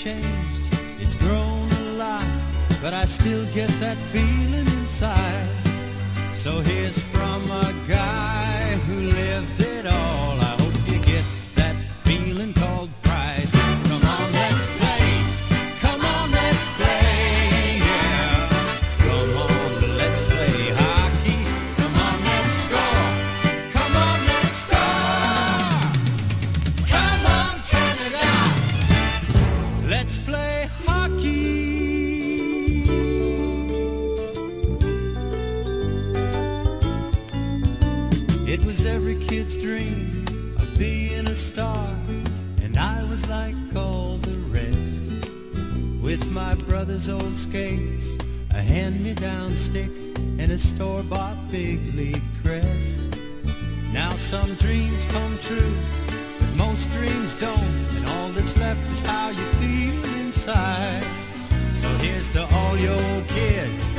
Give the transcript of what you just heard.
changed, it's grown a lot, but I still get that feeling inside. So here's from a guy who lived it all. I hope you get that feeling called pride. Come on, let's play. Come on, let's play. Yeah. Come on, let's play hockey. Come on, let's score. Come on, let's score. Come on, Canada. Let's play hockey. It was every kid's dream of being a star, and I was like all the rest. With my brother's old skates, a hand-me-down stick, and a store-bought big league crest. Now some dreams come true, but most dreams don't, and all that's left is how you feel inside. So here's to all your kids